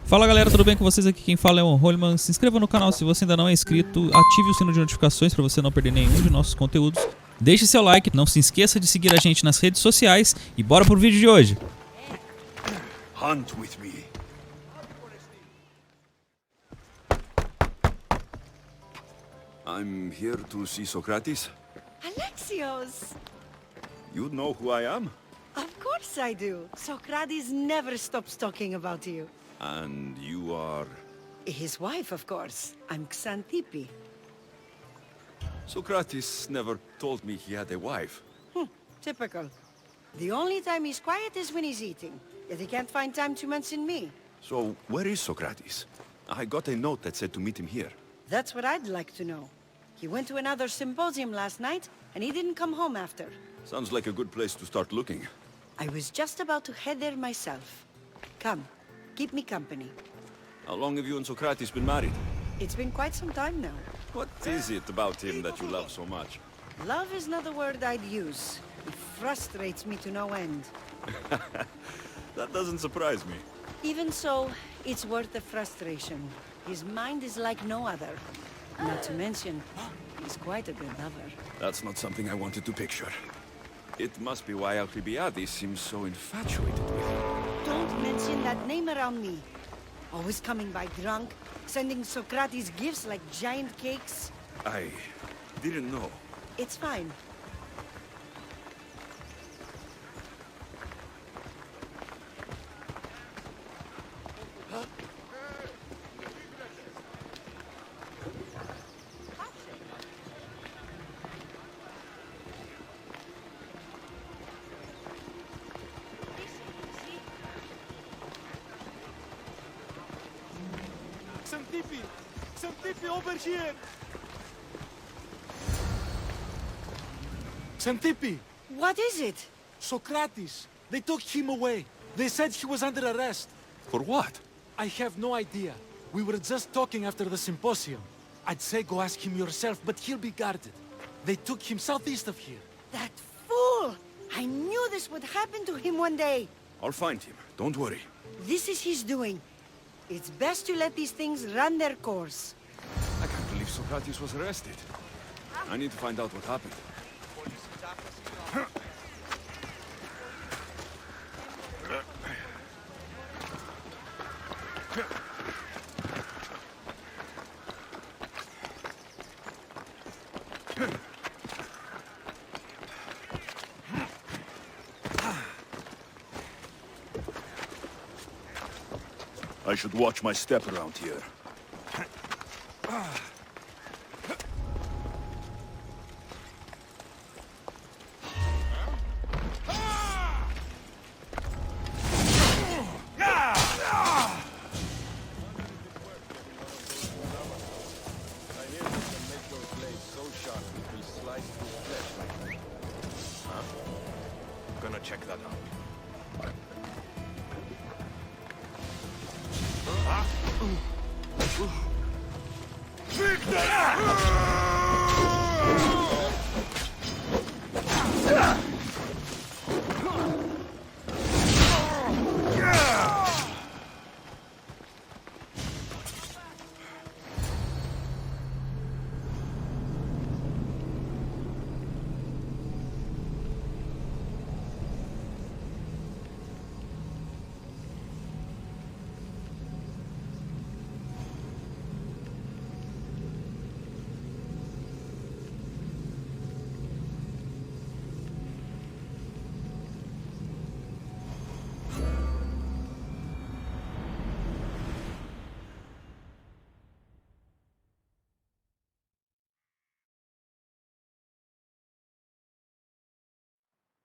Fala galera, tudo bem com vocês? Aqui quem fala é o Rollman. Se inscreva no canal se você ainda não é inscrito, ative o sino de notificações para você não perder nenhum de nossos conteúdos. Deixe seu like, não se esqueça de seguir a gente nas redes sociais e bora pro vídeo de hoje. Hunt with me. I'm here to see Sócrates. Alexios! You know who I am? Of course I do. Sócrates never stops talking about you. And you are... His wife, of course. I'm Xantippe. Sócrates never told me he had a wife. Typical. The only time he's quiet is when he's eating. Yet he can't find time to mention me. So, where is Sócrates? I got a note that said to meet him here. That's what I'd like to know. He went to another symposium last night, and he didn't come home after. Sounds like a good place to start looking. I was just about to head there myself. Come, keep me company. How long have you and Sócrates been married? It's been quite some time now. What is it about him that you love so much? Love is not a word I'd use. It frustrates me to no end. That doesn't surprise me. Even so, it's worth the frustration. His mind is like no other. Not to mention, he's quite a good lover. That's not something I wanted to picture. It must be why Alcibiades seems so infatuated with him. Don't mention that name around me. Always coming by drunk, sending Sócrates gifts like giant cakes. I didn't know. It's fine. Xantippe, over here! Xantippe! What is it? Sócrates! They took him away. They said he was under arrest. For what? I have no idea. We were just talking after the symposium. I'd say go ask him yourself, but he'll be guarded. They took him southeast of here. That fool! I knew this would happen to him one day. I'll find him. Don't worry. This is his doing. It's best to let these things run their course. I can't believe Sócrates was arrested. I need to find out what happened. I should watch my step around here. Gonna check that out.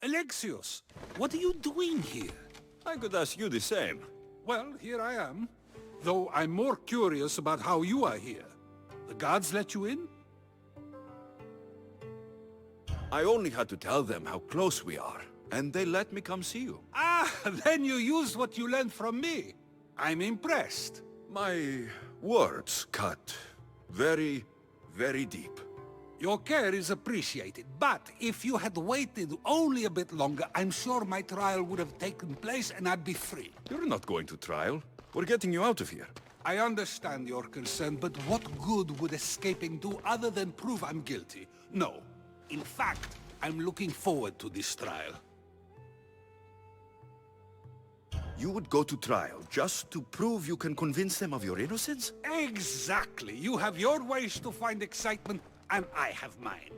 Alexios, what are you doing here? I could ask you the same. Well, here I am. Though I'm more curious about how you are here. The guards let you in? I only had to tell them how close we are, and they let me come see you. Ah, then you used what you learned from me. I'm impressed. My words cut very, very deep. Your care is appreciated, but if you had waited only a bit longer, I'm sure my trial would have taken place and I'd be free. You're not going to trial. We're getting you out of here. I understand your concern, but what good would escaping do other than prove I'm guilty? No. In fact, I'm looking forward to this trial. You would go to trial just to prove you can convince them of your innocence? Exactly. You have your ways to find excitement, and I have mine.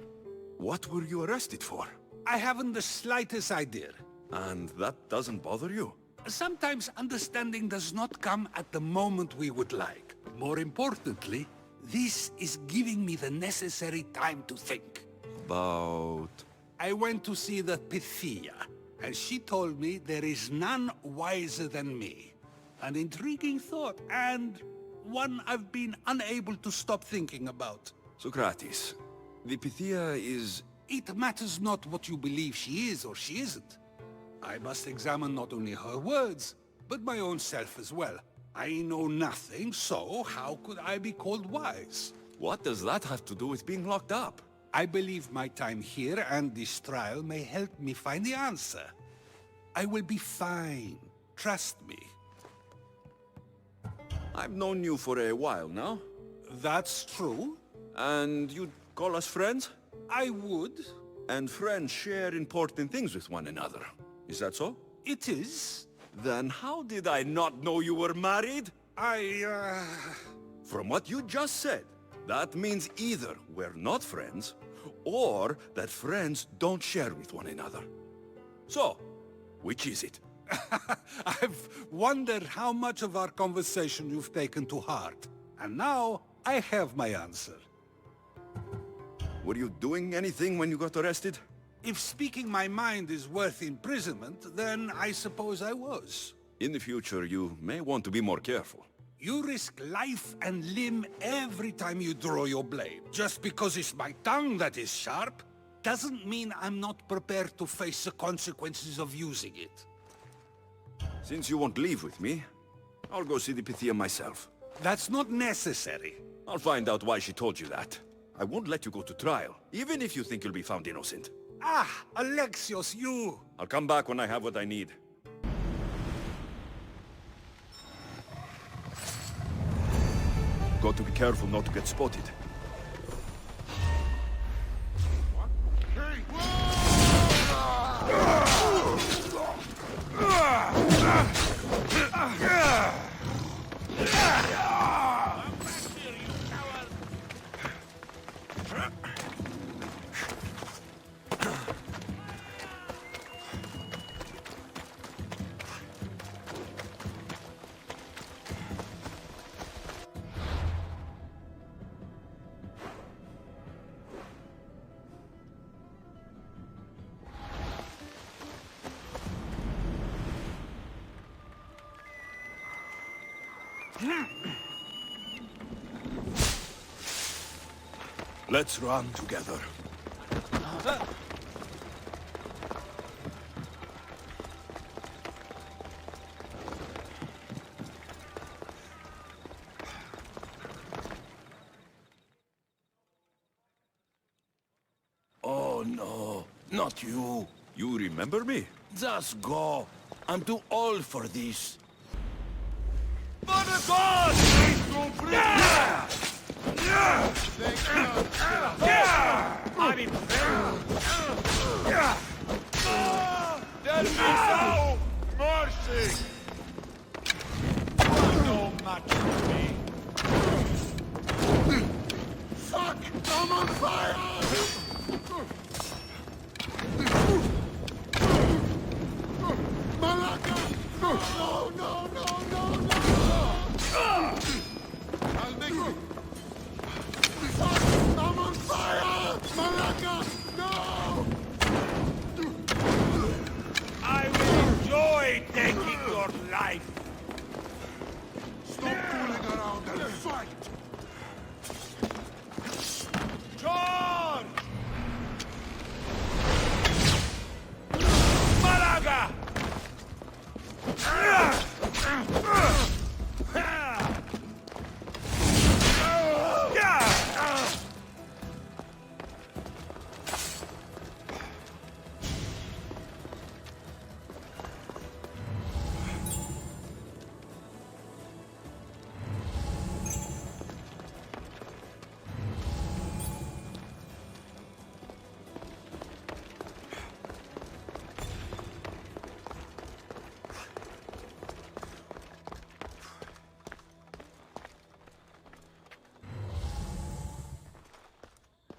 What were you arrested for? I haven't the slightest idea. And that doesn't bother you? Sometimes understanding does not come at the moment we would like. More importantly, this is giving me the necessary time to think. About... I went to see the Pythia, and she told me there is none wiser than me. An intriguing thought, and one I've been unable to stop thinking about. Socrates, the Pythia is... It matters not what you believe she is or she isn't. I must examine not only her words, but my own self as well. I know nothing, so how could I be called wise? What does that have to do with being locked up? I believe my time here and this trial may help me find the answer. I will be fine. Trust me. I've known you for a while now. That's true. And you'd call us friends? I would. And friends share important things with one another. Is that so? It is. Then how did I not know you were married? From what you just said, that means either we're not friends, or that friends don't share with one another. So, which is it? I've wondered how much of our conversation you've taken to heart. And now, I have my answer. Were you doing anything when you got arrested? If speaking my mind is worth imprisonment, then I suppose I was. In the future, you may want to be more careful. You risk life and limb every time you draw your blade. Just because it's my tongue that is sharp, doesn't mean I'm not prepared to face the consequences of using it. Since you won't leave with me, I'll go see the Pythia myself. That's not necessary. I'll find out why she told you that. I won't let you go to trial, even if you think you'll be found innocent. Ah, Alexios, you! I'll come back when I have what I need. Got to be careful not to get spotted. Let's run together. Oh no, not you. You remember me? Just go. I'm too old for this. I will enjoy taking your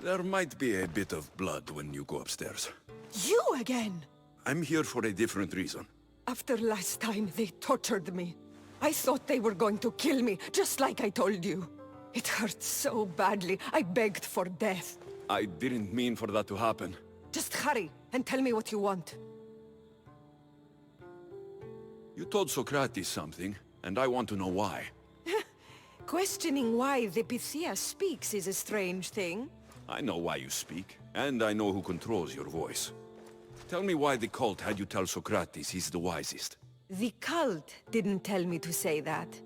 There might be a bit of blood when you go upstairs. You again! I'm here for a different reason. After last time, they tortured me. I thought they were going to kill me, just like I told you. It hurt so badly, I begged for death. I didn't mean for that to happen. Just hurry, and tell me what you want. You told Socrates something, and I want to know why. Questioning why the Pythia speaks is a strange thing. I know why you speak, and I know who controls your voice. Tell me why the cult had you tell Socrates he's the wisest. The cult didn't tell me to say that.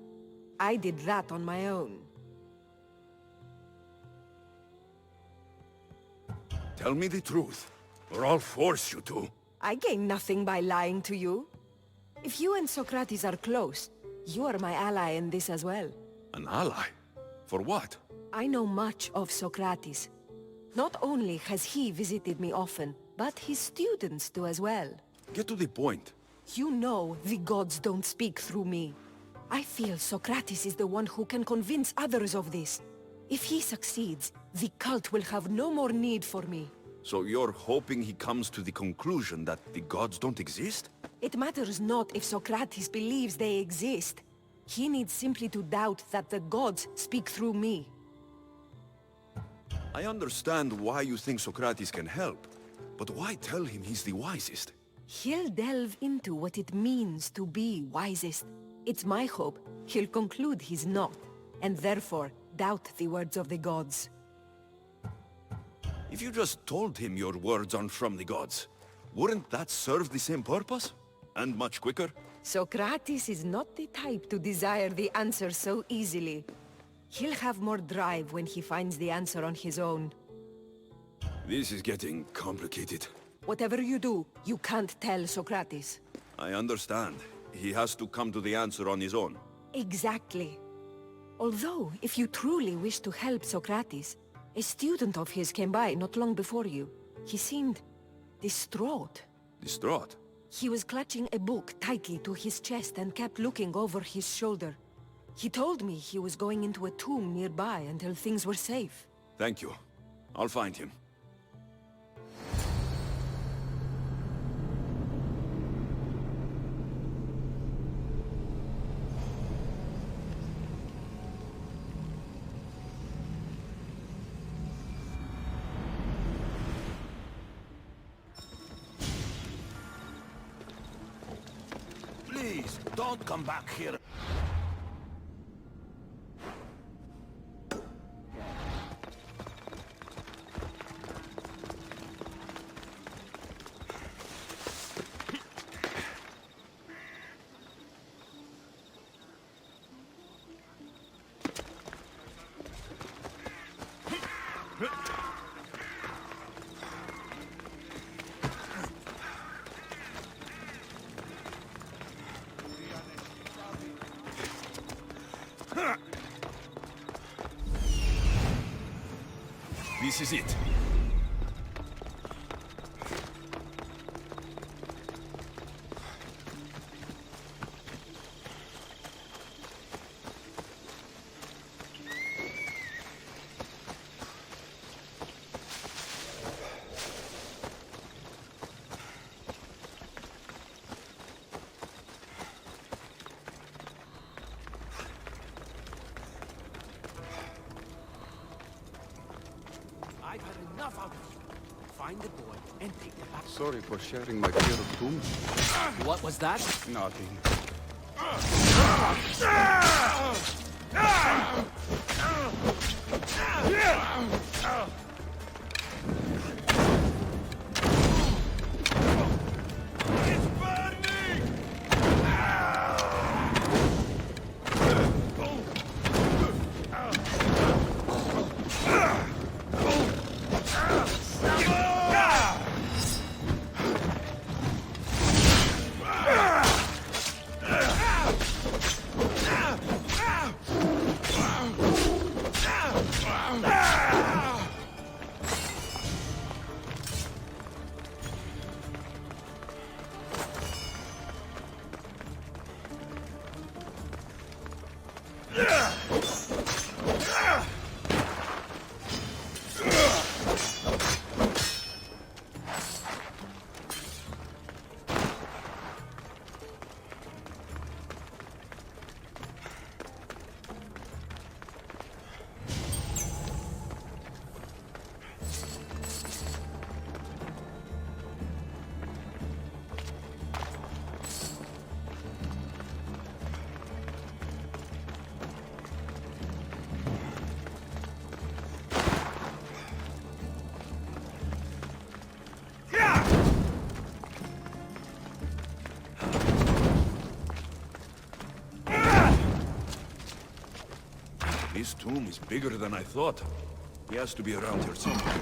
I did that on my own. Tell me the truth, or I'll force you to. I gain nothing by lying to you. If you and Socrates are close, you are my ally in this as well. An ally? For what? I know much of Socrates. Not only has he visited me often, but his students do as well. Get to the point. You know the gods don't speak through me. I feel Socrates is the one who can convince others of this. If he succeeds, the cult will have no more need for me. So you're hoping he comes to the conclusion that the gods don't exist? It matters not if Socrates believes they exist. He needs simply to doubt that the gods speak through me. I understand why you think Socrates can help, but why tell him he's the wisest? He'll delve into what it means to be wisest. It's my hope he'll conclude he's not, and therefore doubt the words of the gods. If you just told him your words aren't from the gods, wouldn't that serve the same purpose? And much quicker? Socrates is not the type to desire the answer so easily. He'll have more drive when he finds the answer on his own. This is getting complicated. Whatever you do, you can't tell Socrates. I understand. He has to come to the answer on his own. Exactly. Although, if you truly wish to help Socrates, a student of his came by not long before you. He seemed distraught. Distraught? He was clutching a book tightly to his chest and kept looking over his shoulder. He told me he was going into a tomb nearby until things were safe. Thank you. I'll find him. Please, don't come back here. This is it. I've had enough of you. Find the boy and take him back. Sorry for sharing my fear of tombs. What was that? Nothing. This tomb is bigger than I thought. He has to be around here somewhere.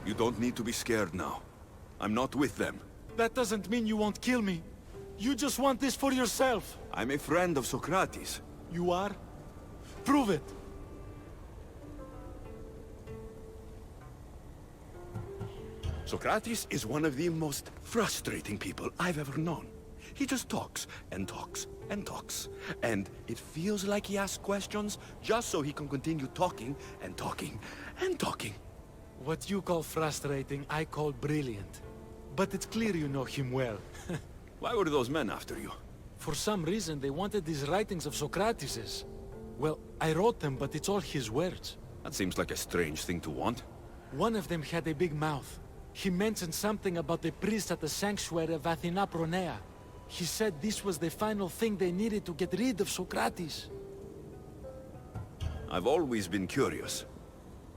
You don't need to be scared now. I'm not with them. That doesn't mean you won't kill me. You just want this for yourself. I'm a friend of Socrates. You are? Prove it. Socrates is one of the most frustrating people I've ever known. He just talks and talks and talks. And it feels like he asks questions just so he can continue talking and talking and talking. What you call frustrating, I call brilliant. But it's clear you know him well. Why were those men after you? For some reason, they wanted these writings of Socrates's. Well, I wrote them, but it's all his words. That seems like a strange thing to want. One of them had a big mouth. He mentioned something about the priest at the sanctuary of Athena Pronea. He said this was the final thing they needed to get rid of Socrates. I've always been curious.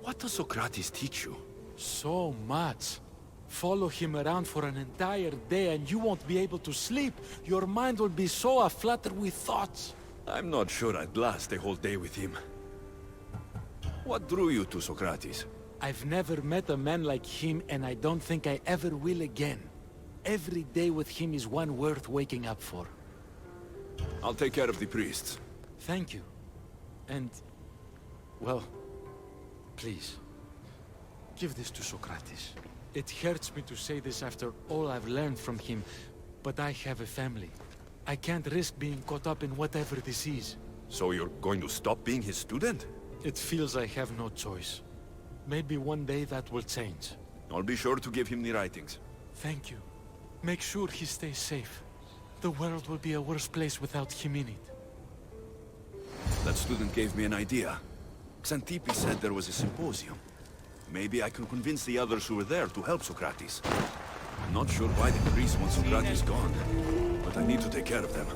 What does Socrates teach you? So much. Follow him around for an entire day and you won't be able to sleep. Your mind will be so aflutter with thoughts. I'm not sure I'd last a whole day with him. What drew you to Socrates? I've never met a man like him and I don't think I ever will again. Every day with him is one worth waking up for. I'll take care of the priests. Thank you. And, well, please, give this to Socrates. It hurts me to say this after all I've learned from him, but I have a family. I can't risk being caught up in whatever this is. So you're going to stop being his student? It feels I have no choice. Maybe one day that will change. I'll be sure to give him the writings. Thank you. Make sure he stays safe. The world will be a worse place without him in it. That student gave me an idea. Xantippe said there was a symposium. Maybe I can convince the others who were there to help Socrates. I'm not sure why the priest wants Socrates gone, but I need to take care of them.